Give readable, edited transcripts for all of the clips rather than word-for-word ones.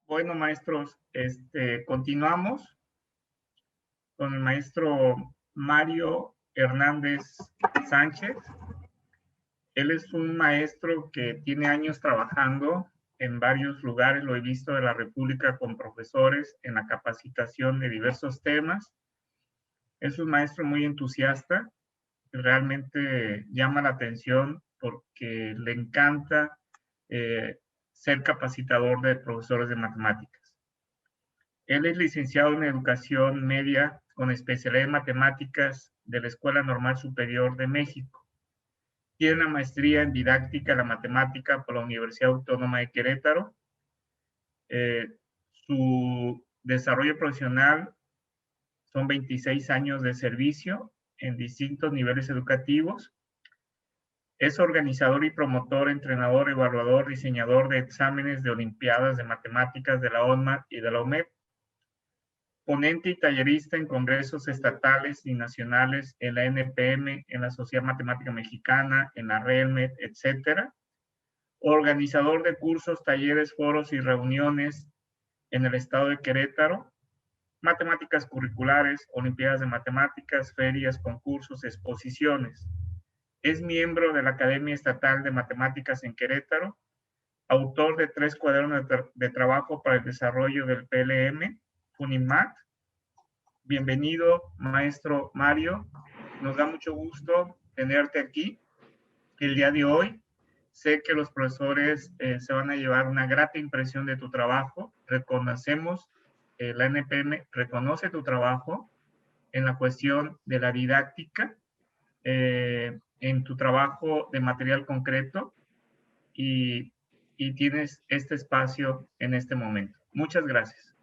Bueno, maestros, continuamos con el maestro Mario Hernández Sánchez. Él es un maestro que tiene años trabajando en varios lugares, lo he visto, de la República con profesores en la capacitación de diversos temas. Es un maestro muy entusiasta, realmente llama la atención porque le encanta ser capacitador de profesores de matemáticas. Él es licenciado en Educación Media con especialidad en Matemáticas de la Escuela Normal Superior de México. Tiene una maestría en Didáctica de la Matemática por la Universidad Autónoma de Querétaro. Su desarrollo profesional son 26 años de servicio en distintos niveles educativos. Es organizador y promotor, entrenador, evaluador, diseñador de exámenes de olimpiadas de matemáticas de la ONMAD y de la OMED. Ponente y tallerista en congresos estatales y nacionales en la NPM, en la Sociedad Matemática Mexicana, en la RELMED, etc. Organizador de cursos, talleres, foros y reuniones en el estado de Querétaro. Matemáticas curriculares, olimpiadas de matemáticas, ferias, concursos, exposiciones. Es miembro de la Academia Estatal de Matemáticas en Querétaro. Autor de 3 cuadernos de trabajo para el desarrollo del PLM, Funimat. Bienvenido, maestro Mario. Nos da mucho gusto tenerte aquí el día de hoy. Sé que los profesores se van a llevar una grata impresión de tu trabajo. Reconocemos, la NPM reconoce tu trabajo en la cuestión de la didáctica, en tu trabajo de material concreto y tienes este espacio en este momento. Muchas gracias.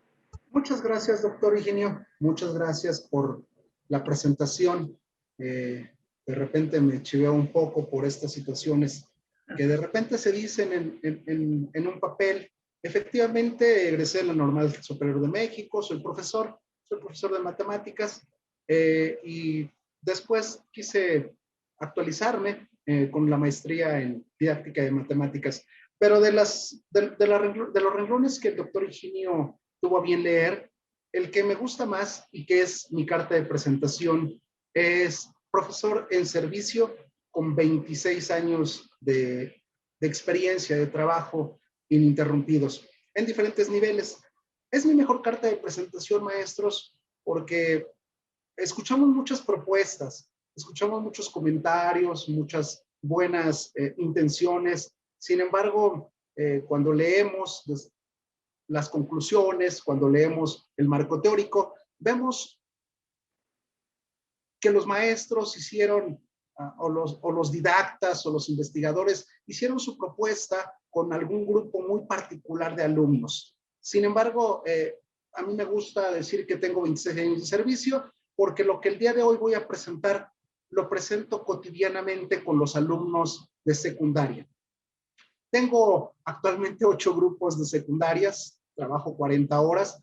Muchas gracias, doctor Higinio. Muchas gracias por la presentación. De repente me chiveo un poco por estas situaciones que de repente se dicen en un papel. Efectivamente, egresé de la Normal Superior de México, soy profesor de matemáticas y después quise actualizarme con la maestría en didáctica de matemáticas. Pero de los renglones que el doctor Higinio tuvo a bien leer, el que me gusta más y que es mi carta de presentación es profesor en servicio con 26 años de experiencia, de trabajo ininterrumpidos en diferentes niveles. Es mi mejor carta de presentación, maestros, porque escuchamos muchas propuestas, escuchamos muchos comentarios, muchas buenas intenciones. Sin embargo, cuando leemos las conclusiones, cuando leemos el marco teórico, vemos que los maestros hicieron, o los didactas o los investigadores hicieron su propuesta con algún grupo muy particular de alumnos. Sin embargo, a mí me gusta decir que tengo 26 años de servicio porque lo que el día de hoy voy a presentar lo presento cotidianamente con los alumnos de secundaria. Tengo actualmente 8 grupos de secundarias, trabajo 40 horas.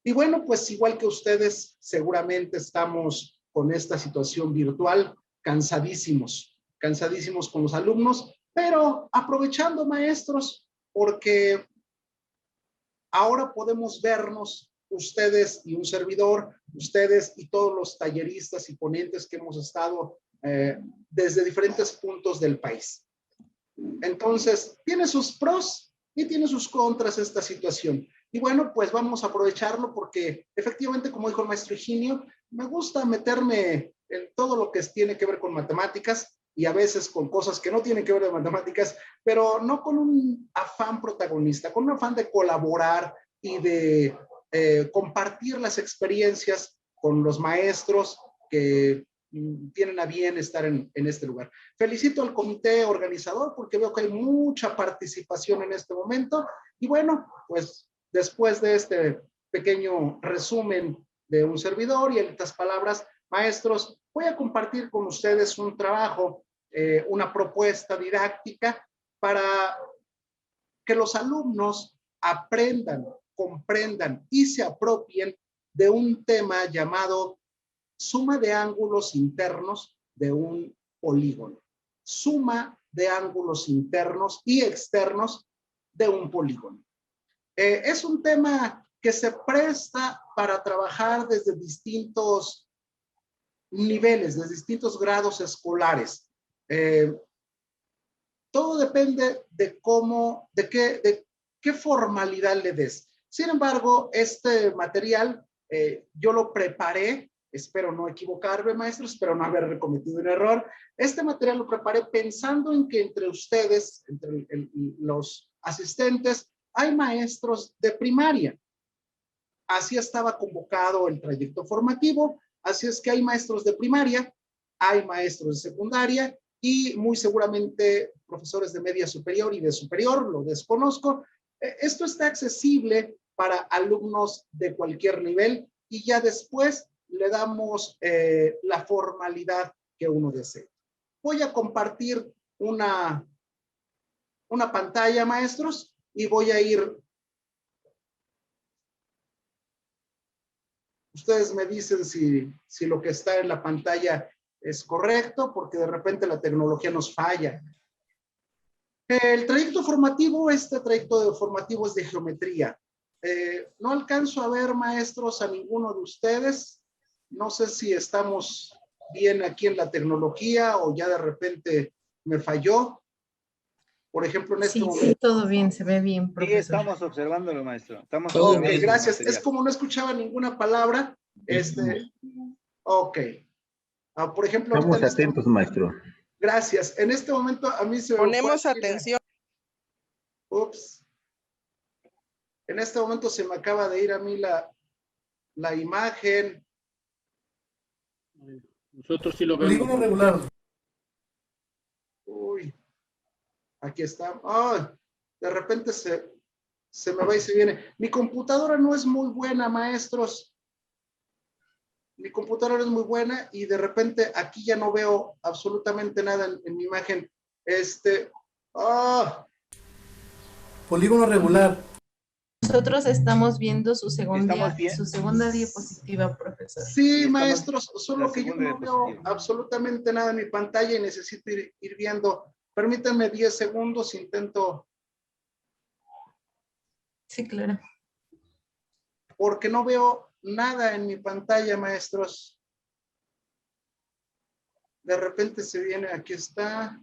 Y bueno, pues igual que ustedes, seguramente estamos con esta situación virtual, cansadísimos con los alumnos, pero aprovechando, maestros, porque ahora podemos vernos ustedes y un servidor, ustedes y todos los talleristas y ponentes que hemos estado desde diferentes puntos del país. Entonces, tiene sus pros y tiene sus contras esta situación. Y bueno, pues vamos a aprovecharlo porque efectivamente, como dijo el maestro Higinio, me gusta meterme en todo lo que tiene que ver con matemáticas y a veces con cosas que no tienen que ver con matemáticas, pero no con un afán protagonista, con un afán de colaborar y de compartir las experiencias con los maestros que tienen a bien estar en este lugar. Felicito al comité organizador porque veo que hay mucha participación en este momento y bueno, pues después de este pequeño resumen de un servidor y en estas palabras, maestros, voy a compartir con ustedes un trabajo, una propuesta didáctica para que los alumnos aprendan, comprendan y se apropien de un tema llamado suma de ángulos internos de un polígono. Suma de ángulos internos y externos de un polígono. Es un tema que se presta para trabajar desde distintos niveles, desde distintos grados escolares. Todo depende de cómo, de qué formalidad le des. Sin embargo, este material yo lo preparé, espero no equivocarme, maestros, espero no haber cometido un error. Este material lo preparé pensando en que entre ustedes, entre los asistentes, hay maestros de primaria. Así estaba convocado el trayecto formativo, así es que hay maestros de primaria, hay maestros de secundaria y muy seguramente profesores de media superior y de superior, lo desconozco. Esto está accesible para alumnos de cualquier nivel y ya después le damos la formalidad que uno desee. Voy a compartir una pantalla, maestros, y voy a ir. Ustedes me dicen si lo que está en la pantalla es correcto, porque de repente la tecnología nos falla. El trayecto formativo, este trayecto formativo es de geometría. No alcanzo a ver, maestros, a ninguno de ustedes. No sé si estamos bien aquí en la tecnología o ya de repente me falló. Por ejemplo, en este momento. Sí, todo bien, se ve bien, profesor. Sí, estamos observándolo, maestro. Estamos Ok, gracias. Es como no escuchaba ninguna palabra. Ok. Por ejemplo, estamos atentos, maestro. Gracias. En este momento a mí se me ponemos atención. Ups. En este momento se me acaba de ir a mí la imagen. Nosotros sí lo vemos. Polígono regular. Uy. Aquí está. Oh, de repente se me va y se viene. Mi computadora no es muy buena, maestros. Mi computadora es muy buena y de repente aquí ya no veo absolutamente nada en mi imagen. Polígono regular. Nosotros estamos viendo su segunda diapositiva, profesor. Sí, maestros, solo que yo no veo absolutamente nada en mi pantalla y necesito ir viendo. Permítanme 10 segundos, intento. Sí, claro. Porque no veo nada en mi pantalla, maestros. De repente se viene, aquí está.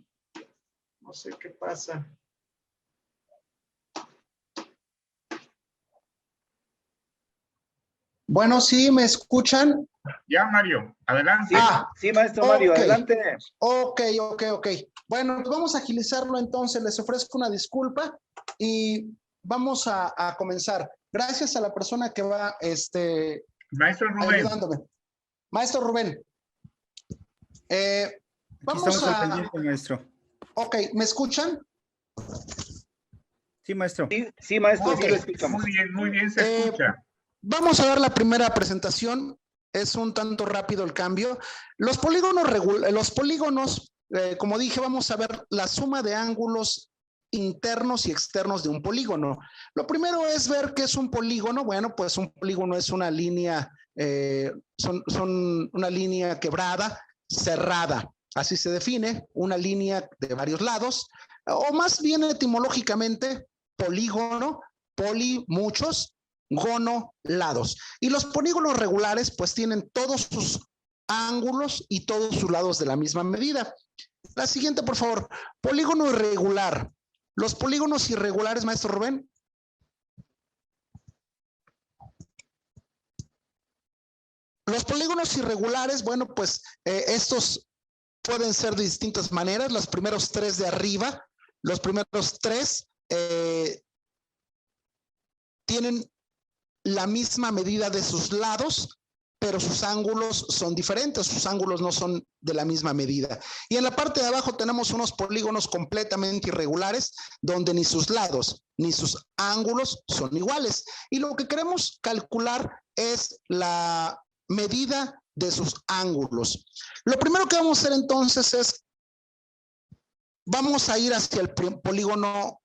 No sé qué pasa. Bueno, ¿sí me escuchan? Ya, Mario, adelante. Sí, maestro Mario, okay. adelante. Ok. Bueno, pues vamos a agilizarlo entonces. Les ofrezco una disculpa y vamos a comenzar. Gracias a la persona que va Maestro Rubén. ayudándome. Maestro Rubén. Vamos estamos al pendiente, maestro. Ok, ¿me escuchan? Sí, maestro. Sí, maestro, okay. Sí lo escuchamos. Muy bien, se escucha. Vamos a ver la primera presentación. Es un tanto rápido el cambio. Los polígonos, como dije, vamos a ver la suma de ángulos internos y externos de un polígono. Lo primero es ver qué es un polígono. Bueno, pues un polígono es una línea, son una línea quebrada, cerrada. Así se define, una línea de varios lados, o más bien etimológicamente, polígono, poli, muchos, gono, lados. Y los polígonos regulares pues tienen todos sus ángulos y todos sus lados de la misma medida. La siguiente, por favor. Polígono irregular. Los polígonos irregulares, maestro Rubén. Los polígonos irregulares, bueno, pues estos pueden ser de distintas maneras. Los primeros tres de arriba, los primeros tres tienen la misma medida de sus lados, pero sus ángulos son diferentes, sus ángulos no son de la misma medida. Y en la parte de abajo tenemos unos polígonos completamente irregulares, donde ni sus lados ni sus ángulos son iguales. Y lo que queremos calcular es la medida de sus ángulos. Lo primero que vamos a hacer entonces es, vamos a ir hacia el polígono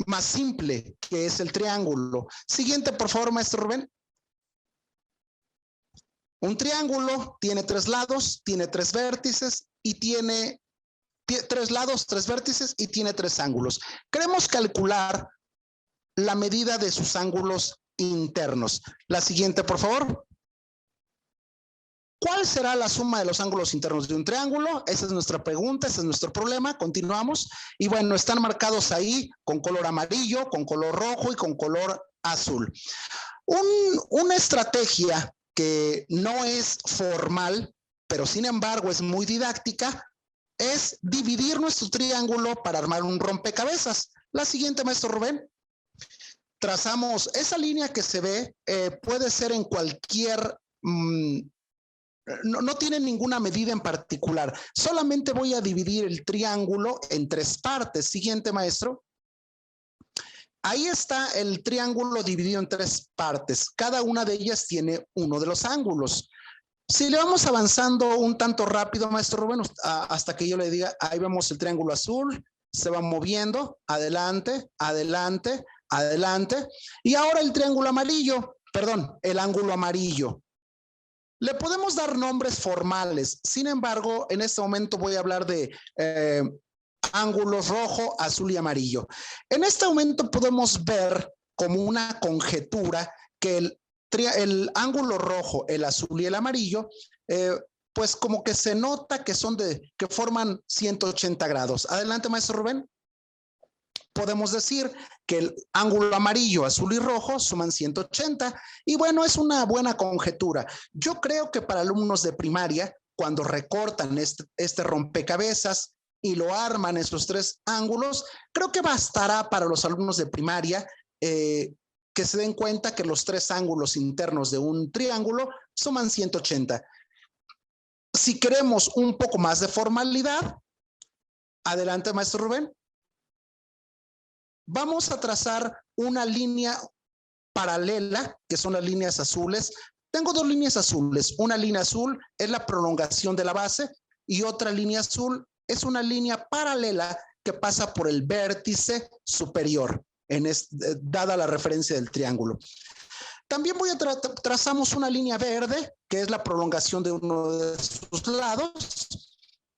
más simple, que es el triángulo. Siguiente, por favor, maestro Rubén. Un triángulo tiene tres lados, tiene tres vértices y tiene tres lados, tres vértices y tiene tres ángulos. Queremos calcular la medida de sus ángulos internos. La siguiente, por favor. ¿Cuál será la suma de los ángulos internos de un triángulo? Esa es nuestra pregunta, ese es nuestro problema. Continuamos. Y bueno, están marcados ahí con color amarillo, con color rojo y con color azul. Una estrategia que no es formal, pero sin embargo es muy didáctica, es dividir nuestro triángulo para armar un rompecabezas. La siguiente, maestro Rubén. Trazamos esa línea que se ve, puede ser en cualquier... No tiene ninguna medida en particular. Solamente voy a dividir el triángulo en 3 partes. Siguiente, maestro. Ahí está el triángulo dividido en 3 partes. Cada una de ellas tiene uno de los ángulos. Si le vamos avanzando un tanto rápido, maestro Rubén, hasta que yo le diga, ahí vemos el triángulo azul, se va moviendo, adelante, adelante, adelante. Y ahora el triángulo amarillo, perdón, el ángulo amarillo. Le podemos dar nombres formales, sin embargo, en este momento voy a hablar de ángulos rojo, azul y amarillo. En este momento podemos ver como una conjetura que el ángulo rojo, el azul y el amarillo, pues como que se nota que que forman 180 grados. Adelante, maestro Rubén. Podemos decir que el ángulo amarillo, azul y rojo suman 180 y bueno, es una buena conjetura. Yo creo que para alumnos de primaria, cuando recortan este rompecabezas y lo arman esos 3 ángulos, creo que bastará para los alumnos de primaria que se den cuenta que los 3 ángulos internos de un triángulo suman 180. Si queremos un poco más de formalidad, adelante, maestro Rubén. Vamos a trazar una línea paralela, que son las líneas azules. Tengo 2 líneas azules. Una línea azul es la prolongación de la base y otra línea azul es una línea paralela que pasa por el vértice superior, dada la referencia del triángulo. También trazamos una línea verde, que es la prolongación de uno de sus lados,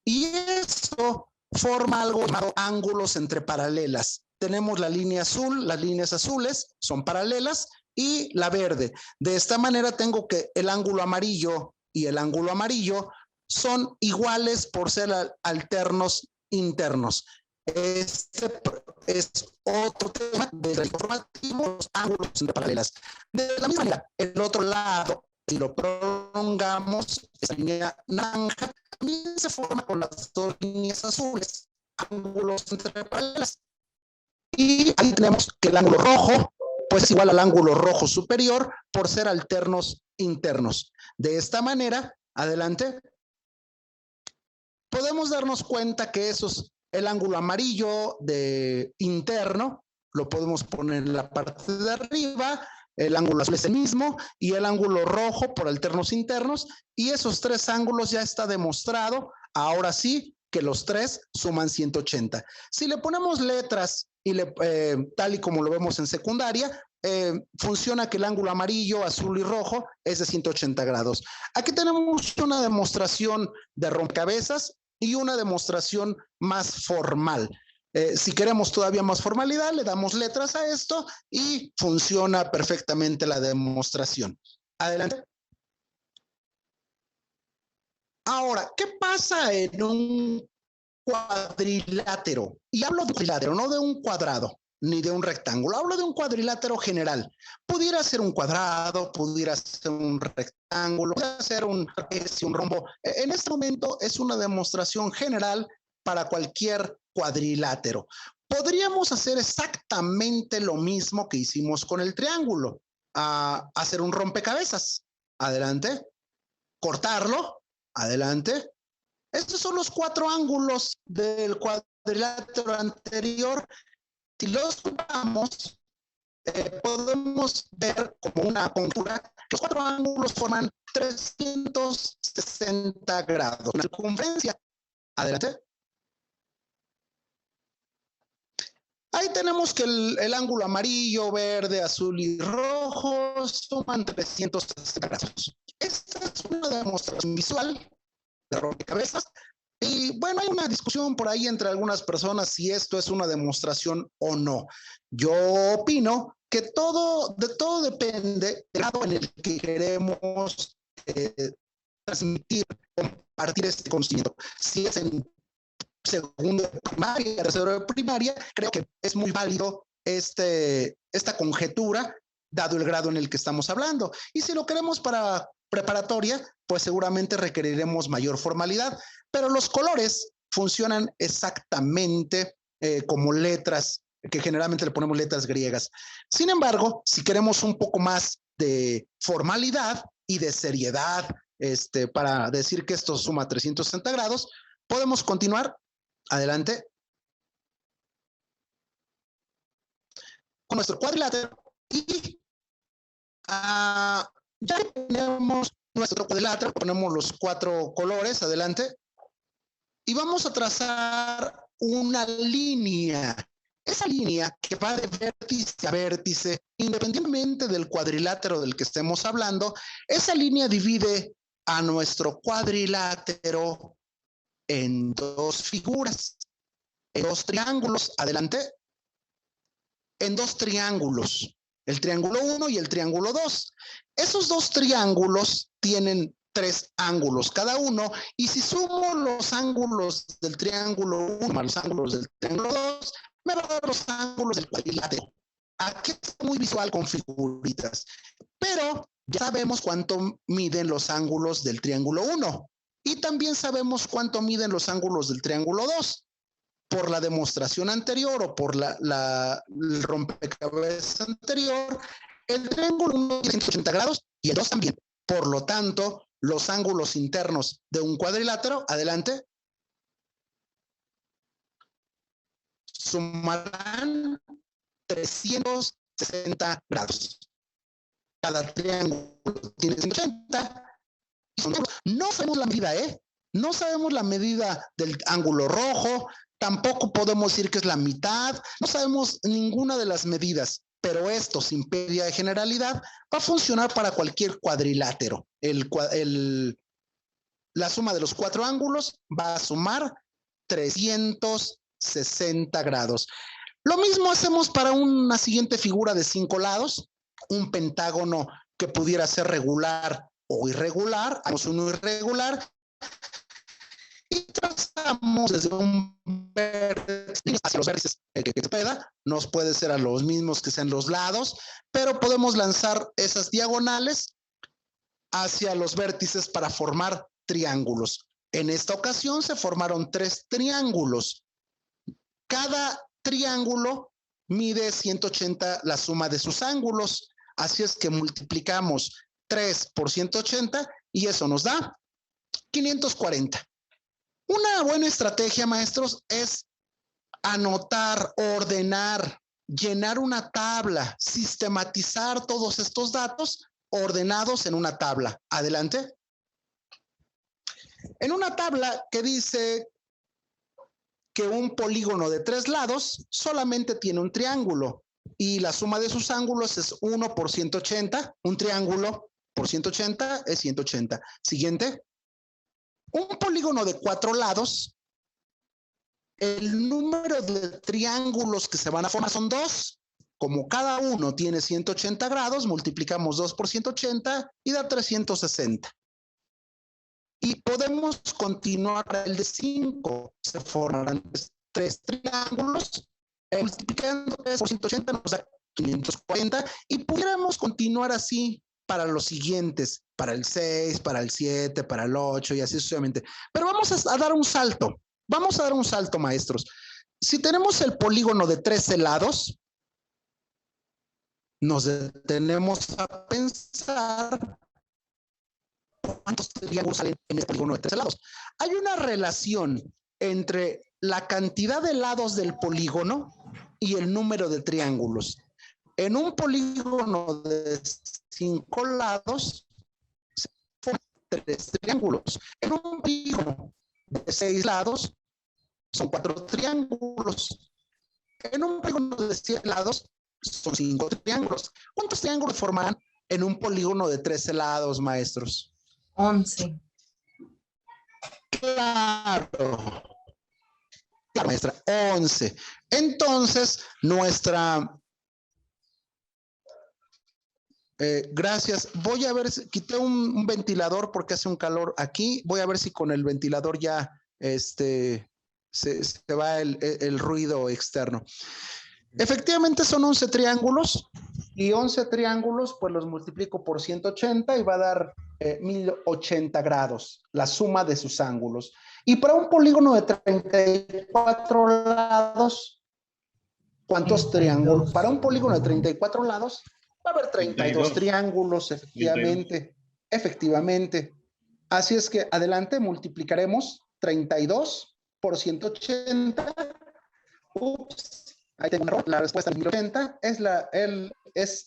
y eso forma algo llamado ángulos entre paralelas. Tenemos la línea azul, las líneas azules son paralelas y la verde. De esta manera tengo que el ángulo amarillo y el ángulo amarillo son iguales por ser alternos internos. Este es otro tema de informativo, los ángulos entre paralelas. De la misma manera, el otro lado, si lo prolongamos, esa línea naranja también se forma con las 2 líneas azules, ángulos entre paralelas. Y ahí tenemos que el ángulo rojo, pues es igual al ángulo rojo superior por ser alternos internos. De esta manera, adelante, podemos darnos cuenta que el ángulo amarillo interno, lo podemos poner en la parte de arriba, el ángulo azul es el mismo, y el ángulo rojo por alternos internos, y esos 3 ángulos ya está demostrado, ahora sí, que los 3 suman 180. Si le ponemos letras, tal y como lo vemos en secundaria, funciona que el ángulo amarillo, azul y rojo es de 180 grados. Aquí tenemos una demostración de rompecabezas y una demostración más formal. Si queremos todavía más formalidad, le damos letras a esto y funciona perfectamente la demostración. Adelante. Ahora, ¿qué pasa en un cuadrilátero? Y hablo de cuadrilátero, no de un cuadrado, ni de un rectángulo. Hablo de un cuadrilátero general. Pudiera ser un cuadrado, pudiera ser un rectángulo, pudiera ser un trapecio, un rombo. En este momento es una demostración general para cualquier cuadrilátero. Podríamos hacer exactamente lo mismo que hicimos con el triángulo. Hacer un rompecabezas. Adelante. Cortarlo. Adelante. Estos son los 4 ángulos del cuadrilátero anterior. Si los sumamos, podemos ver como una conjura que los 4 ángulos forman 360 grados. Una circunferencia. Adelante. Ahí tenemos que el ángulo amarillo, verde, azul y rojo suman 360 grados. Esta es una demostración visual de rompecabezas Y bueno, hay una discusión por ahí entre algunas personas si esto es una demostración o no. Yo opino que de todo depende del grado en el que queremos transmitir, compartir este conocimiento. Si es en segundo de primaria, tercero de primaria, creo que es muy válido esta conjetura, dado el grado en el que estamos hablando. Y si lo queremos para preparatoria, pues seguramente requeriremos mayor formalidad, pero los colores funcionan exactamente como letras, que generalmente le ponemos letras griegas. Sin embargo, si queremos un poco más de formalidad y de seriedad, para decir que esto suma 360 grados, podemos continuar. Adelante. Con nuestro cuadrilátero y ya tenemos nuestro cuadrilátero, ponemos los 4 colores, adelante, y vamos a trazar una línea. Esa línea que va de vértice a vértice, independientemente del cuadrilátero del que estemos hablando, esa línea divide a nuestro cuadrilátero en 2 figuras, en 2 triángulos, adelante, en 2 triángulos, el triángulo 1 y el triángulo 2. Esos 2 triángulos tienen 3 ángulos cada uno, y si sumo los ángulos del triángulo 1 más los ángulos del triángulo 2, me va a dar los ángulos del cuadrilátero. Aquí es muy visual con figuritas, pero ya sabemos cuánto miden los ángulos del triángulo 1 y también sabemos cuánto miden los ángulos del triángulo 2. Por la demostración anterior o por el rompecabezas anterior, el triángulo 1 tiene 180 grados y el 2 también. Por lo tanto, los ángulos internos de un cuadrilátero, adelante, sumarán 360 grados. Cada triángulo tiene 180. No sabemos la medida, No sabemos la medida del ángulo rojo, tampoco podemos decir que es la mitad, no sabemos ninguna de las medidas, pero esto, sin pérdida de generalidad, va a funcionar para cualquier cuadrilátero. La suma de los 4 ángulos va a sumar 360 grados. Lo mismo hacemos para una siguiente figura de 5 lados, un pentágono que pudiera ser regular o irregular. Hacemos uno irregular y trazamos desde un vértice hacia los vértices que se pueda. No puede ser a los mismos que sean los lados, pero podemos lanzar esas diagonales hacia los vértices para formar triángulos. En esta ocasión se formaron 3 triángulos. Cada triángulo mide 180 la suma de sus ángulos. Así es que multiplicamos 3 por 180 y eso nos da 540. Una buena estrategia, maestros, es anotar, ordenar, llenar una tabla, sistematizar todos estos datos ordenados en una tabla. Adelante. En una tabla que dice que un polígono de 3 lados solamente tiene un triángulo y la suma de sus ángulos es 1 por 180. Un triángulo por 180 es 180. Siguiente. Un polígono de 4 lados, el número de triángulos que se van a formar son 2. Como cada uno tiene 180 grados, multiplicamos 2 por 180 y da 360. Y podemos continuar el de 5. Se formarán 3 triángulos. Multiplicando 3 por 180 nos da 540. Y pudiéramos continuar así para los siguientes, para el 6, para el 7, para el 8 y así sucesivamente. Pero vamos a dar un salto. Vamos a dar un salto, maestros. Si tenemos el polígono de 13 lados, nos detenemos a pensar cuántos triángulos salen en este polígono de 13 lados. Hay una relación entre la cantidad de lados del polígono y el número de triángulos. En un polígono de 5 lados se forman 3 triángulos. En un polígono de 6 lados son 4 triángulos. En un polígono de 7 lados son 5 triángulos. ¿Cuántos triángulos forman en un polígono de 13 lados, maestros? 11. Claro. Claro, maestra, 11. Entonces, gracias. Voy a ver, quité un ventilador porque hace un calor aquí. Voy a ver si con el ventilador ya se va el ruido externo. Efectivamente son 11 triángulos y 11 triángulos pues los multiplico por 180 y va a dar 1080 grados, la suma de sus ángulos. Y para un polígono de 34 lados, ¿cuántos triángulos? Para un polígono de 34 lados va a haber 32 triángulos, efectivamente. 32. Efectivamente. Así es que adelante multiplicaremos 32 por 180. Ups. Ahí tengo un error. La respuesta es 1080. Es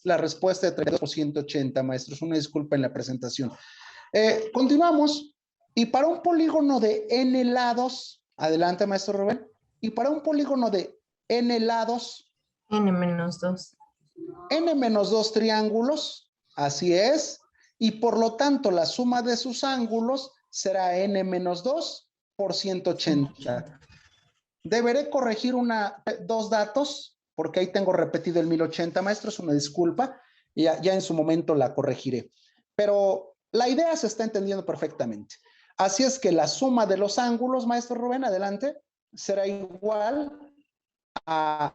la respuesta de 32 por 180, maestros. Una disculpa en la presentación. Continuamos. Y para un polígono de n lados, adelante, maestro Rubén. Y para un polígono de n lados. n-2. n-2 triángulos. Así es. Y por lo tanto, la suma de sus ángulos será n-2 por 180. Deberé corregir dos datos, porque ahí tengo repetido el 1080, maestros, una disculpa, y ya en su momento la corregiré. Pero la idea se está entendiendo perfectamente. Así es que la suma de los ángulos, maestro Rubén, adelante, será igual a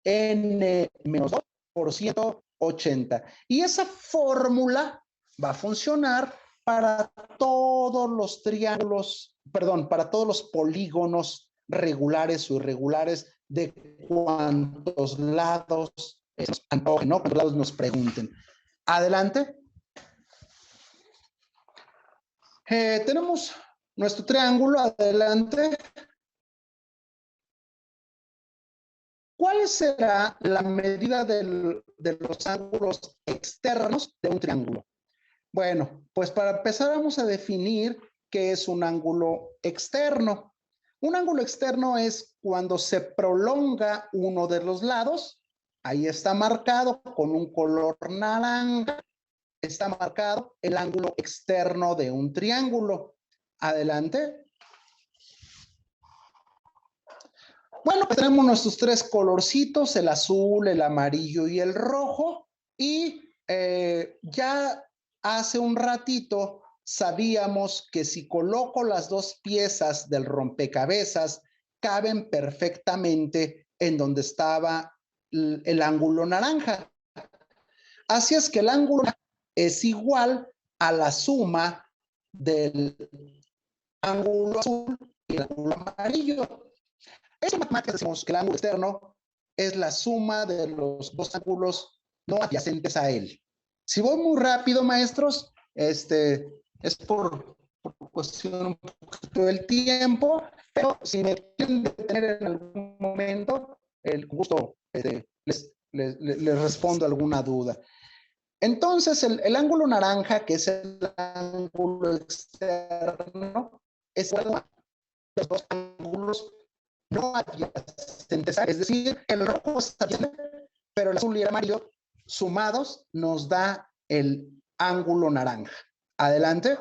n-2 por 180. Y esa fórmula va a funcionar para todos los triángulos, perdón, para todos los polígonos regulares o irregulares de cuántos lados nos antojen, ¿no? Cuántos lados nos pregunten. Adelante. Tenemos nuestro triángulo, adelante. ¿Cuál será la medida de los ángulos externos de un triángulo? Bueno, pues para empezar vamos a definir qué es un ángulo externo. Un ángulo externo es cuando se prolonga uno de los lados. Ahí está marcado con un color naranja. Está marcado el ángulo externo de un triángulo. Adelante. Bueno, pues tenemos nuestros tres colorcitos, el azul, el amarillo y el rojo. Y ya hace un ratito sabíamos que si coloco las dos piezas del rompecabezas, caben perfectamente en donde estaba el ángulo naranja. Así es que el ángulo es igual a la suma del ángulo azul y el ángulo amarillo. En matemáticas decimos que el ángulo externo es la suma de los dos ángulos no adyacentes a él. Si voy muy rápido, maestros, es por cuestión un poquito del tiempo, pero si me quieren detener en algún momento, el gusto les respondo alguna duda. Entonces, el ángulo naranja, que es el ángulo externo, es igual a los dos ángulos no adyacentes, es decir, el rojo está adyacente, pero el azul y el amarillo sumados nos da el ángulo naranja. Adelante.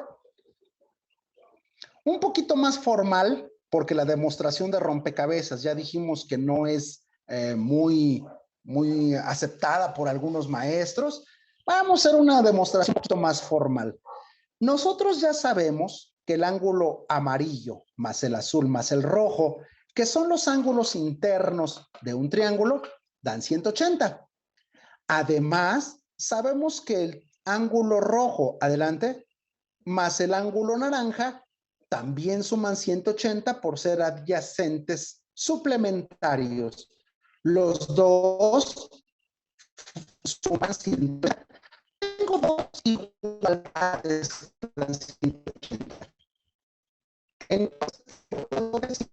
Un poquito más formal, porque la demostración de rompecabezas ya dijimos que no es muy aceptada por algunos maestros. Vamos a hacer una demostración un poquito más formal. Nosotros ya sabemos que el ángulo amarillo más el azul más el rojo, que son los ángulos internos de un triángulo, dan 180. Además, sabemos que el ángulo rojo, adelante, más el ángulo naranja, también suman 180 por ser adyacentes suplementarios. Los dos suman 180. Tengo dos igualdades de 180. Entonces, puedo decir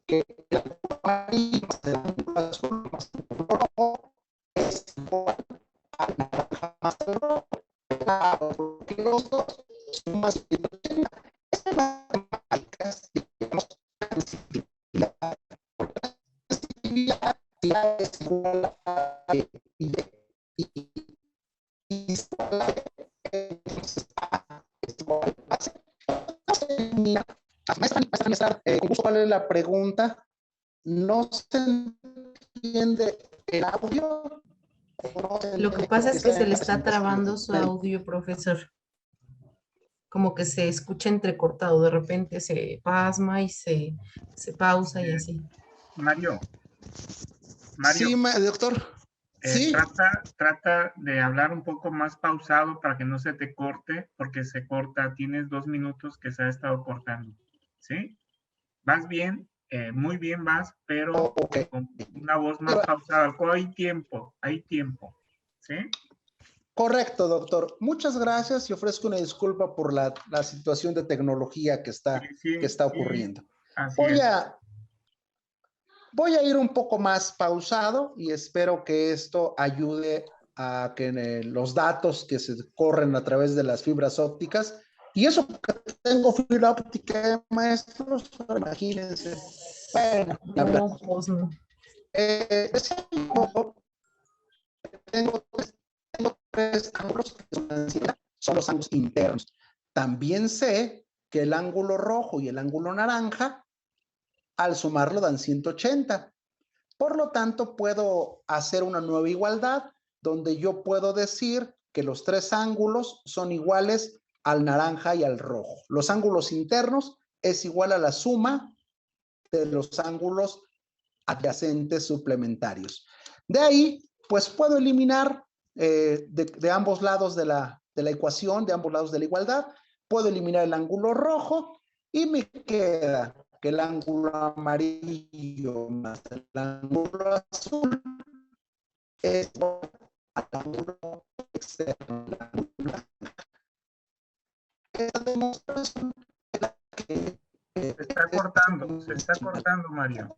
que el ángulo amarillo más el ángulo azul más el ángulo rojo es igual al naranja más el rojo. Claro, porque los dos suman 180. Esta matemáticas, digamos, es igual a entonces es igual a es la pregunta. ¿No se entiende el audio? Lo que pasa es que se le está trabando su audio, profesor. Como que se escucha entrecortado, de repente se pasma y se pausa y así. Mario. Sí, doctor. Sí. Trata de hablar un poco más pausado para que no se te corte, porque se corta. Tienes 2 minutos que se ha estado cortando. ¿Sí? Vas bien, muy bien vas, pero con una voz más pausada. Hay tiempo. ¿Sí? Correcto, doctor. Muchas gracias y ofrezco una disculpa por la situación de tecnología que está ocurriendo. Voy a ir un poco más pausado y espero que esto ayude a que los datos que se corren a través de las fibras ópticas, y eso que tengo fibra óptica, maestros, imagínense. Bueno, no, pues no. Tengo 3 ángulos que son los ángulos internos. También sé que el ángulo rojo y el ángulo naranja, al sumarlo dan 180. Por lo tanto, puedo hacer una nueva igualdad donde yo puedo decir que los 3 ángulos son iguales al naranja y al rojo. Los ángulos internos es igual a la suma de los ángulos adyacentes suplementarios. De ahí, pues puedo eliminar de ambos lados de la ecuación, de ambos lados de la igualdad, puedo eliminar el ángulo rojo y me queda que el ángulo amarillo más el ángulo azul es igual al ángulo externo. Esta demostración es la que se está cortando, Mario.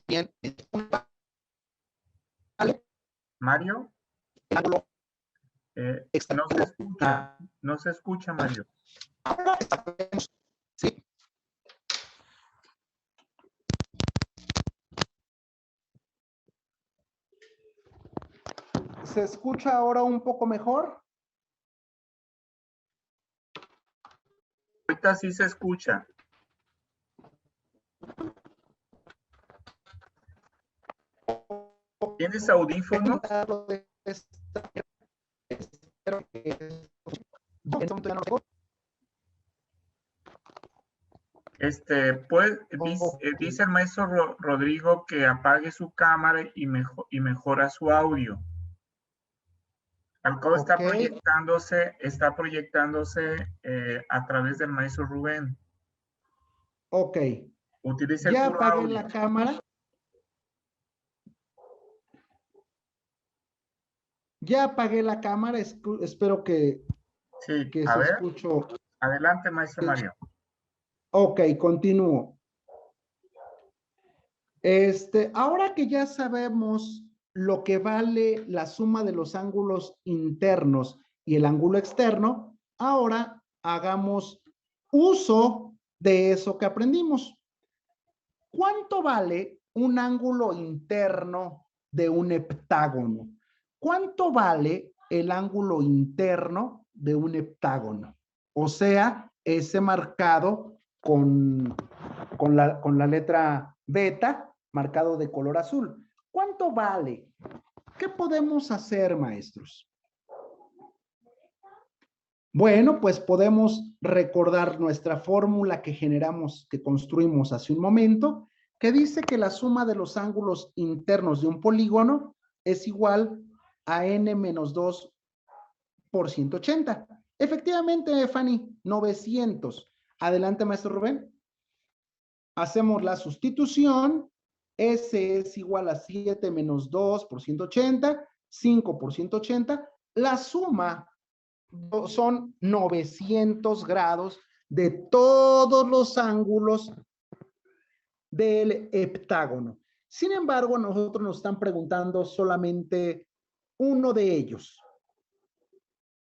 Bien. Mario, no se escucha, Mario. Ahora sí. ¿Se escucha ahora un poco mejor? Ahorita sí se escucha. ¿Tienes audífonos? Pues, dice el maestro Rodrigo que apague su cámara y mejora su audio. Al cabo está proyectándose a través del maestro Rubén. Ok. Utilice el ya puro apagué audio. la cámara. Ya apagué la cámara. Espero que, sí, que se escuchó. Adelante, maestro Mario. Ok, continúo. Ahora que ya sabemos lo que vale la suma de los ángulos internos y el ángulo externo, ahora hagamos uso de eso que aprendimos. ¿Cuánto vale un ángulo interno de un heptágono? ¿Cuánto vale el ángulo interno de un heptágono? O sea, ese marcado con la letra beta, marcado de color azul. ¿Cuánto vale? ¿Qué podemos hacer, maestros? Bueno, pues podemos recordar nuestra fórmula que generamos, que construimos hace un momento, que dice que la suma de los ángulos internos de un polígono es igual a n menos 2 por 180. Efectivamente, Fanny, 900. Adelante, maestro Rubén. Hacemos la sustitución. S es igual a 7 menos 2 por 180, 5 por 180. La suma son 900 grados de todos los ángulos del heptágono. Sin embargo, a nosotros nos están preguntando solamente uno de ellos.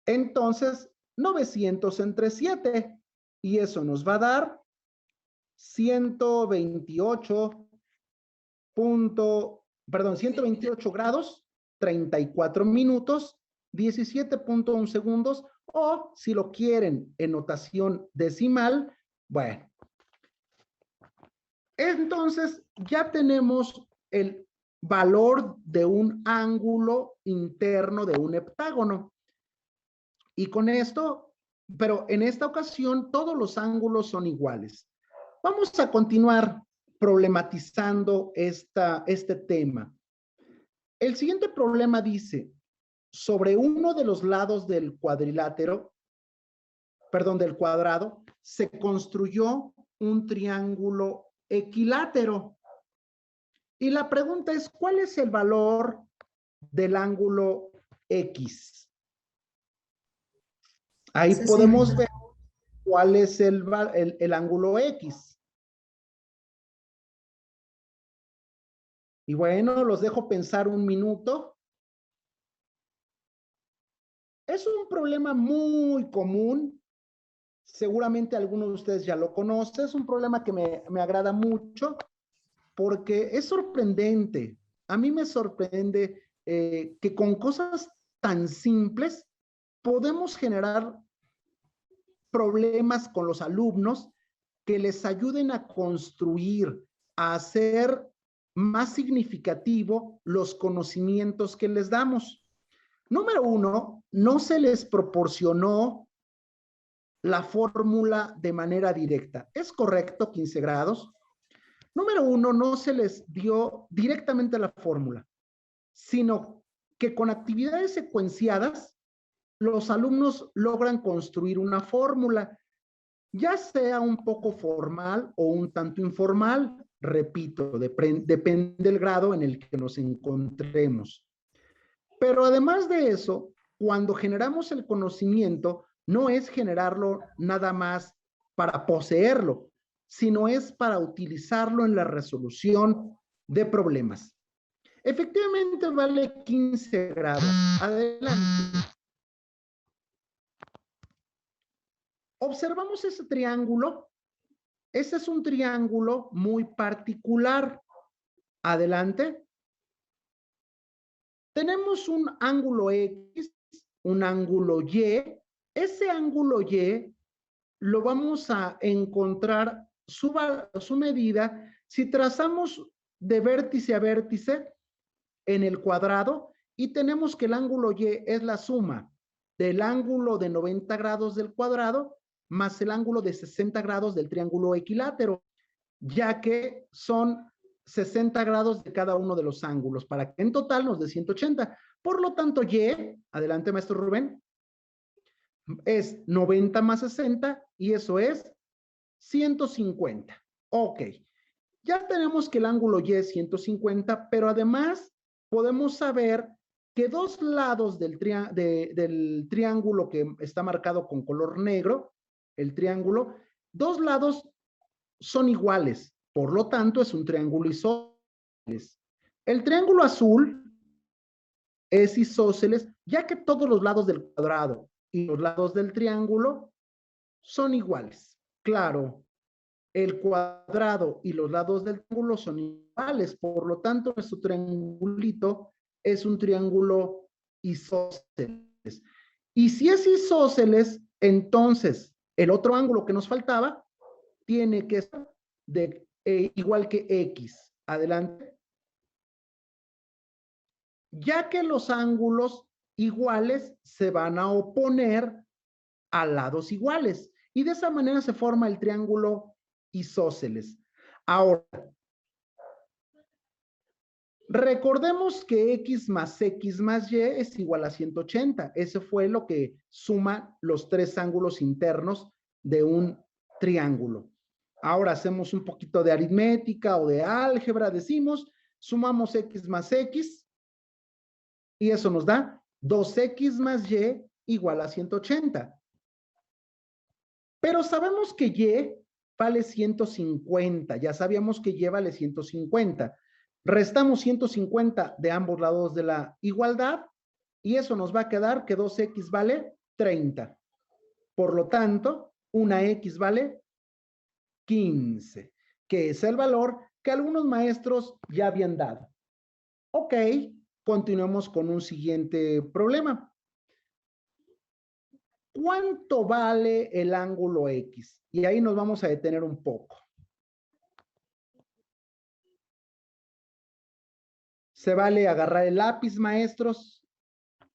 Entonces, 900 entre 7. y eso nos va a dar 128 grados, 34 minutos, 17.1 segundos, o si lo quieren en notación decimal, bueno. Entonces, ya tenemos el valor de un ángulo interno de un heptágono. Y con esto, pero en esta ocasión, todos los ángulos son iguales. Vamos a continuar problematizando este tema. El siguiente problema dice, sobre uno de los lados del cuadrilátero, perdón, del cuadrado, se construyó un triángulo equilátero. Y la pregunta es, ¿cuál es el valor del ángulo X? Ahí 60. podemos ver cuál es el ángulo X. Y bueno, los dejo pensar un minuto. Es un problema muy común. Seguramente algunos de ustedes ya lo conocen. Es un problema que me agrada mucho porque es sorprendente. A mí me sorprende que con cosas tan simples podemos generar problemas con los alumnos que les ayuden a construir, a hacer más significativo los conocimientos que les damos. Número uno, no se les proporcionó la fórmula de manera directa. ¿Es correcto? 15 grados. Número uno, no se les dio directamente la fórmula, sino que con actividades secuenciadas, los alumnos logran construir una fórmula, ya sea un poco formal o un tanto informal. Repito, depende del grado en el que nos encontremos. Pero además de eso, cuando generamos el conocimiento, no es generarlo nada más para poseerlo, sino es para utilizarlo en la resolución de problemas. Efectivamente vale 15 grados. Adelante. Observamos ese triángulo. Ese es un triángulo muy particular. Adelante. Tenemos un ángulo X, un ángulo Y. Ese ángulo Y lo vamos a encontrar su medida si trazamos de vértice a vértice en el cuadrado y tenemos que el ángulo Y es la suma del ángulo de 90 grados del cuadrado más el ángulo de 60 grados del triángulo equilátero, ya que son 60 grados de cada uno de los ángulos, para que en total nos dé 180. Por lo tanto, Y, adelante maestro Rubén, es 90 más 60 y eso es 150. Ok, ya tenemos que el ángulo Y es 150, pero además podemos saber que dos lados del triángulo que está marcado con color negro, el triángulo, dos lados son iguales, por lo tanto es un triángulo isósceles. El triángulo azul es isósceles, ya que todos los lados del cuadrado y los lados del triángulo son iguales. Claro, el cuadrado y los lados del triángulo son iguales, por lo tanto nuestro triangulito es un triángulo isósceles. Y si es isósceles, entonces el otro ángulo que nos faltaba tiene que ser igual que X. Adelante. Ya que los ángulos iguales se van a oponer a lados iguales. Y de esa manera se forma el triángulo isósceles. Ahora, recordemos que X más Y es igual a 180. Ese fue lo que suma los tres ángulos internos de un triángulo. Ahora hacemos un poquito de aritmética o de álgebra. Decimos, sumamos X más X y eso nos da 2X más Y igual a 180. Pero sabemos que Y vale 150. Ya sabíamos que Y vale 150. Restamos 150 de ambos lados de la igualdad y eso nos va a quedar que 2X vale 30. Por lo tanto, una X vale 15, que es el valor que algunos maestros ya habían dado. Ok, continuemos con un siguiente problema. ¿Cuánto vale el ángulo X? Y ahí nos vamos a detener un poco. ¿Se vale agarrar el lápiz, maestros?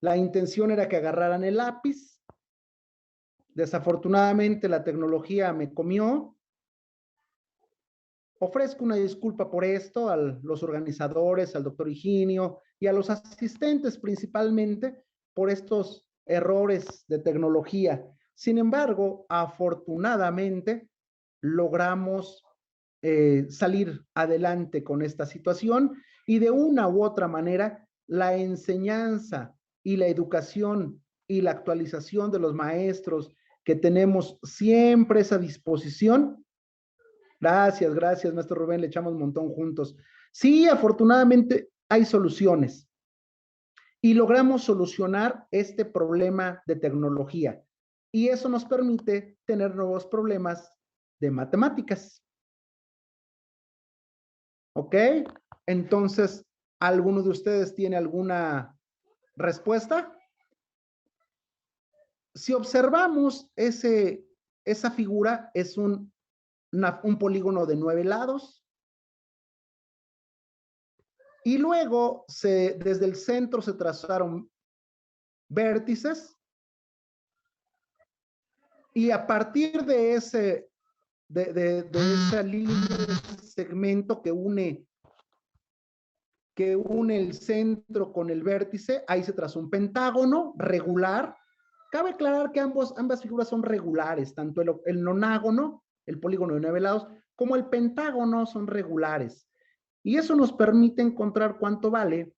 La intención era que agarraran el lápiz. Desafortunadamente la tecnología me comió. Ofrezco una disculpa por esto a los organizadores, al doctor Higinio y a los asistentes principalmente por estos errores de tecnología. Sin embargo, afortunadamente logramos salir adelante con esta situación y de una u otra manera la enseñanza y la educación y la actualización de los maestros que tenemos siempre esa disposición. Gracias, gracias, maestro Rubén, le echamos un montón juntos. Sí, afortunadamente hay soluciones y logramos solucionar este problema de tecnología y eso nos permite tener nuevos problemas de matemáticas. ¿Ok? Entonces, ¿alguno de ustedes tiene alguna respuesta? Si observamos esa figura, es un polígono de 9 lados. Y luego, desde el centro se trazaron vértices. Y a partir de esa línea, de ese segmento que une el centro con el vértice, ahí se trazó un pentágono regular. Cabe aclarar que ambas figuras son regulares, tanto el nonágono, el polígono de 9 lados, como el pentágono son regulares. Y eso nos permite encontrar cuánto vale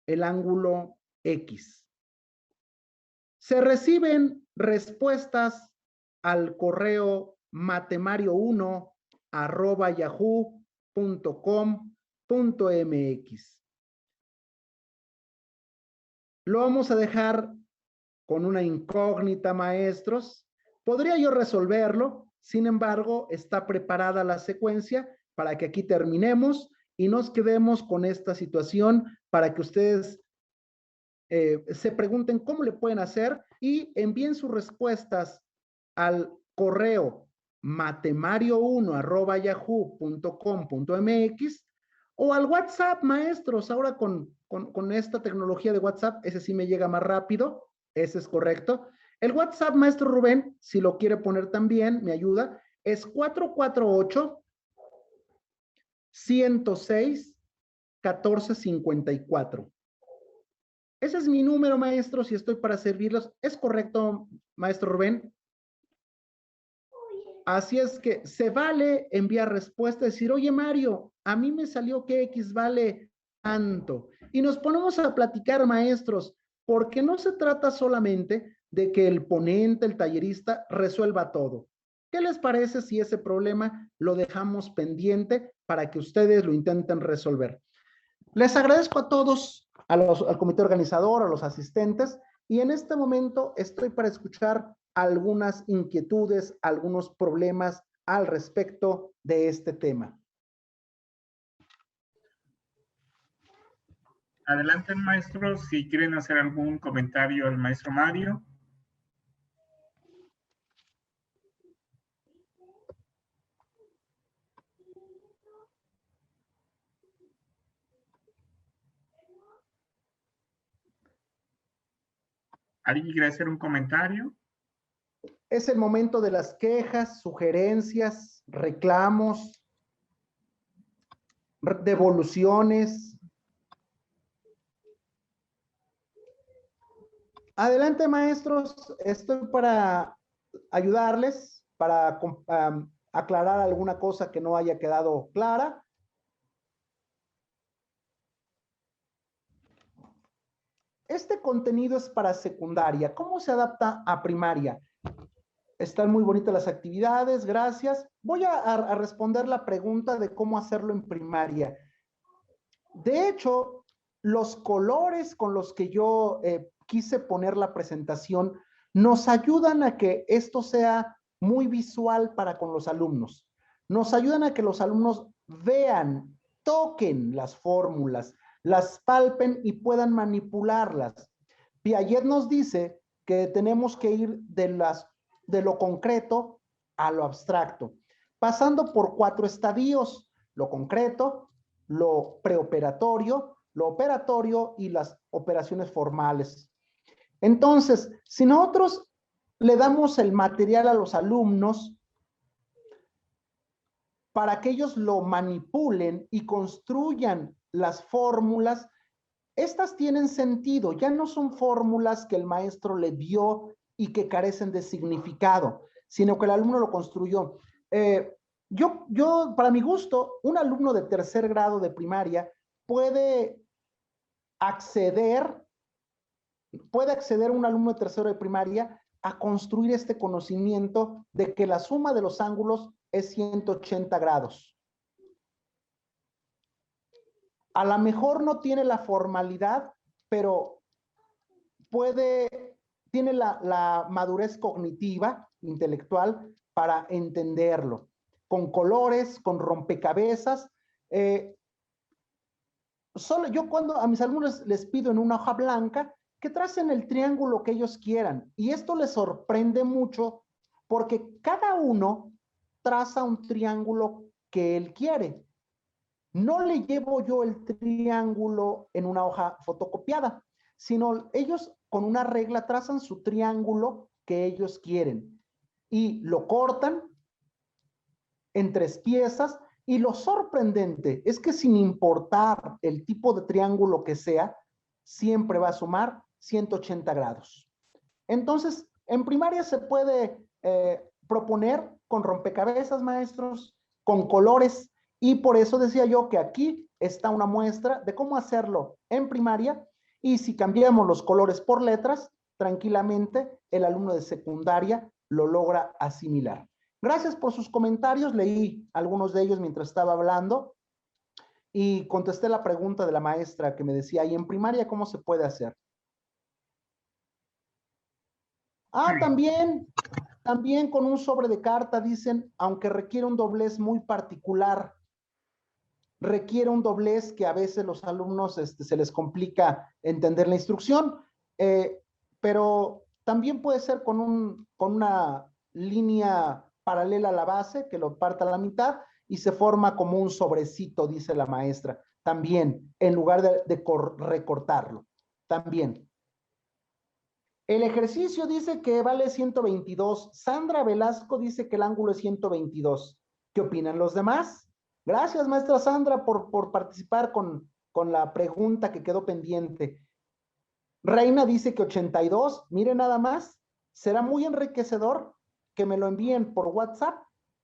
el ángulo X. Se reciben respuestas al correo matemario1@yahoo.com.mx. Lo vamos a dejar con una incógnita, maestros. Podría yo resolverlo, sin embargo, está preparada la secuencia para que aquí terminemos y nos quedemos con esta situación para que ustedes se pregunten cómo le pueden hacer y envíen sus respuestas al correo matemario1@yahoo.com.mx o al WhatsApp, maestros. Ahora con esta tecnología de WhatsApp, ese sí me llega más rápido, ese es correcto. El WhatsApp, maestro Rubén, si lo quiere poner también, me ayuda, es 448-106-1454. Ese es mi número, maestros, y estoy para servirlos. ¿Es correcto, maestro Rubén? Así es que se vale enviar respuesta, decir, oye, Mario, a mí me salió que X vale tanto. Y nos ponemos a platicar, maestros, porque no se trata solamente de que el ponente, el tallerista, resuelva todo. ¿Qué les parece si ese problema lo dejamos pendiente para que ustedes lo intenten resolver? Les agradezco a todos, al comité organizador, a los asistentes, y en este momento estoy para escuchar algunas inquietudes, algunos problemas al respecto de este tema. Adelante, maestro, si quieren hacer algún comentario al maestro Mario. ¿Alguien quiere hacer un comentario? Es el momento de las quejas, sugerencias, reclamos, devoluciones. Adelante, maestros, estoy para ayudarles, para aclarar alguna cosa que no haya quedado clara. Este contenido es para secundaria. ¿Cómo se adapta a primaria? Están muy bonitas las actividades, gracias. Voy a responder la pregunta de cómo hacerlo en primaria. De hecho, los colores con los que yo quise poner la presentación nos ayudan a que esto sea muy visual para con los alumnos. Nos ayudan a que los alumnos vean, toquen las fórmulas, las palpen y puedan manipularlas. Piaget nos dice que tenemos que ir de lo concreto a lo abstracto, pasando por 4 estadios: lo concreto, lo preoperatorio, lo operatorio y las operaciones formales. Entonces, si nosotros le damos el material a los alumnos para que ellos lo manipulen y construyan las fórmulas, estas tienen sentido, ya no son fórmulas que el maestro le dio y que carecen de significado, sino que el alumno lo construyó. Para mi gusto, un alumno de 3er grado de primaria puede acceder un alumno de 3º de primaria a construir este conocimiento de que la suma de los ángulos es 180 grados. A lo mejor no tiene la formalidad, pero tiene la madurez cognitiva, intelectual, para entenderlo. Con colores, con rompecabezas. Yo cuando a mis alumnos les pido en una hoja blanca que tracen el triángulo que ellos quieran. Y esto les sorprende mucho porque cada uno traza un triángulo que él quiere. No le llevo yo el triángulo en una hoja fotocopiada, sino ellos con una regla trazan su triángulo que ellos quieren y lo cortan en 3 piezas. Y lo sorprendente es que sin importar el tipo de triángulo que sea, siempre va a sumar 180 grados. Entonces, en primaria se puede proponer con rompecabezas, maestros, con colores, y por eso decía yo que aquí está una muestra de cómo hacerlo en primaria, y si cambiamos los colores por letras, tranquilamente el alumno de secundaria lo logra asimilar. Gracias por sus comentarios, leí algunos de ellos mientras estaba hablando y contesté la pregunta de la maestra que me decía, ¿y en primaria cómo se puede hacer? También con un sobre de carta dicen, aunque requiere un doblez muy particular, requiere un doblez que a veces los alumnos se les complica entender la instrucción, pero también puede ser con una línea paralela a la base, que lo parta a la mitad y se forma como un sobrecito, dice la maestra. También, en lugar de recortarlo. También. El ejercicio dice que vale 122. Sandra Velasco dice que el ángulo es 122. ¿Qué opinan los demás? Gracias, maestra Sandra, por participar con la pregunta que quedó pendiente. Reina dice que 82. Miren nada más. Será muy enriquecedor que me lo envíen por WhatsApp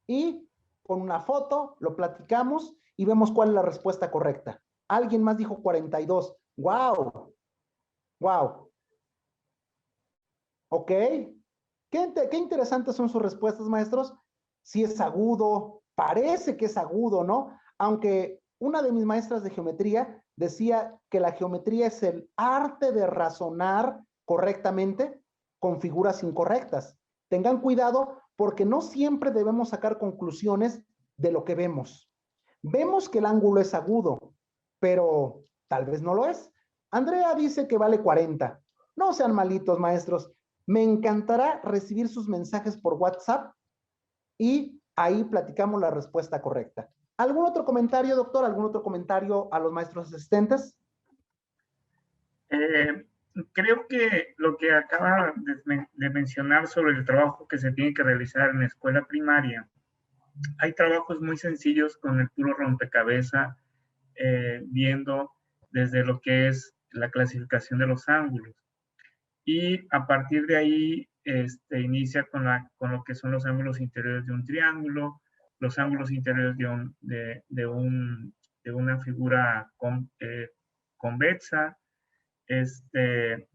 y con una foto lo platicamos y vemos cuál es la respuesta correcta. Alguien más dijo 42. ¡Wow! ¡Wow! Ok. Qué interesantes son sus respuestas, maestros. Si es agudo, parece que es agudo, ¿no? Aunque una de mis maestras de geometría decía que la geometría es el arte de razonar correctamente con figuras incorrectas. Tengan cuidado porque no siempre debemos sacar conclusiones de lo que vemos. Vemos que el ángulo es agudo, pero tal vez no lo es. Andrea dice que vale 40. No sean malitos, maestros. Me encantará recibir sus mensajes por WhatsApp y ahí platicamos la respuesta correcta. ¿Algún otro comentario, doctor? ¿Algún otro comentario a los maestros asistentes? Creo que lo que acaba de mencionar sobre el trabajo que se tiene que realizar en la escuela primaria, hay trabajos muy sencillos con el puro rompecabezas, viendo desde lo que es la clasificación de los ángulos. Y a partir de ahí inicia con lo que son los ángulos interiores de un triángulo, los ángulos interiores de una figura convexa, de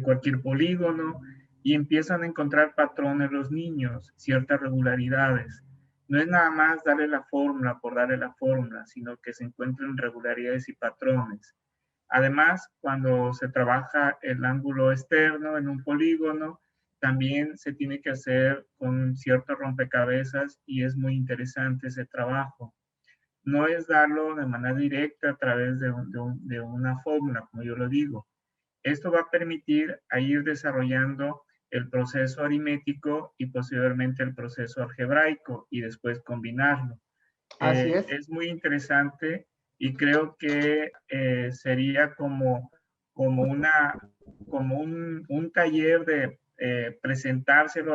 cualquier polígono, y empiezan a encontrar patrones los niños, ciertas regularidades. No es nada más darle la fórmula por darle la fórmula, sino que se encuentran regularidades y patrones. Además, cuando se trabaja el ángulo externo en un polígono, también se tiene que hacer con cierto rompecabezas y es muy interesante ese trabajo. No es darlo de manera directa a través de una fórmula, como yo lo digo. Esto va a permitir a ir desarrollando el proceso aritmético y posteriormente el proceso algebraico y después combinarlo. Así es. Es muy interesante y creo que sería como un taller de presentárselo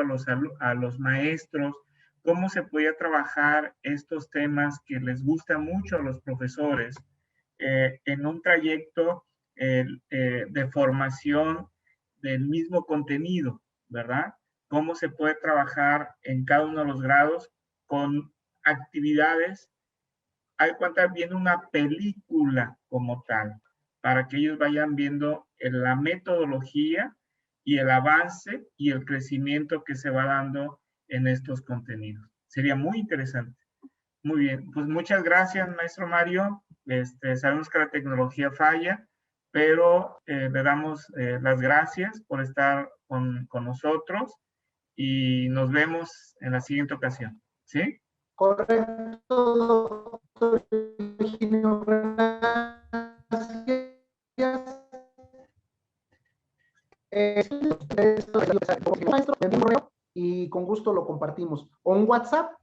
a los maestros, cómo se podía trabajar estos temas que les gusta mucho a los profesores en un trayecto de formación del mismo contenido, ¿verdad? Cómo se puede trabajar en cada uno de los grados con actividades. Hay cuenta viendo una película como tal, para que ellos vayan viendo la metodología y el avance y el crecimiento que se va dando en estos contenidos. Sería muy interesante. Muy bien, pues muchas gracias, maestro Mario. Sabemos que la tecnología falla, pero le damos las gracias por estar con nosotros y nos vemos en la siguiente ocasión. ¿Sí? Correcto, doctor Virginio, gracias. Maestro, me envíe un correo y con gusto lo compartimos. O un WhatsApp,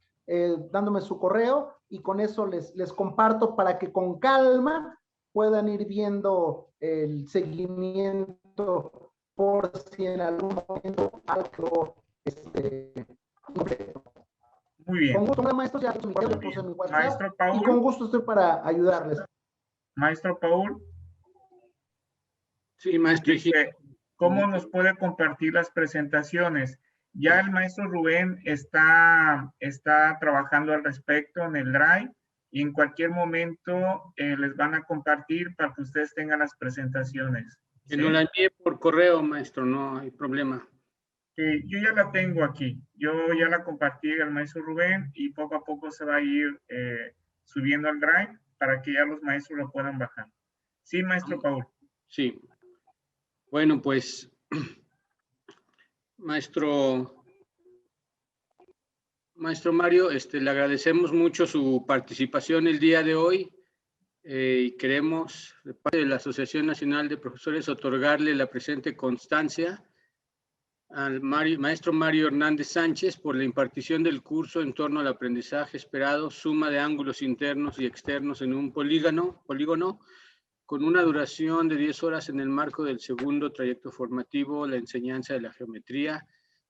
dándome su correo y con eso les comparto para que con calma puedan ir viendo el seguimiento por si en algún momento algo completo. Muy bien. Con gusto, maestro, ya puse en mi WhatsApp. Maestro Paul. Y con gusto estoy para ayudarles. Maestro Paul. Sí, maestro. ¿Cómo nos puede compartir las presentaciones? Ya el maestro Rubén está trabajando al respecto en el Drive y en cualquier momento les van a compartir para que ustedes tengan las presentaciones. Que ¿sí? No la envíe por correo, maestro, no hay problema. Yo ya la tengo aquí. Yo ya la compartí al maestro Rubén y poco a poco se va a ir subiendo al Drive para que ya los maestros lo puedan bajar. Sí, maestro Paul. Sí. Bueno, pues, maestro Mario, le agradecemos mucho su participación el día de hoy y queremos, de parte de la Asociación Nacional de Profesores, otorgarle la presente constancia al maestro Mario Hernández Sánchez por la impartición del curso en torno al aprendizaje esperado, suma de ángulos internos y externos en un polígono, con una duración de 10 horas en el marco del segundo trayecto formativo, la enseñanza de la geometría.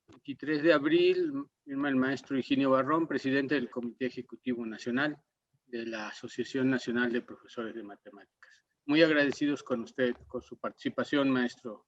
23 de abril, firma el maestro Higinio Barrón, presidente del Comité Ejecutivo Nacional de la Asociación Nacional de Profesores de Matemáticas. Muy agradecidos con usted, con su participación, maestro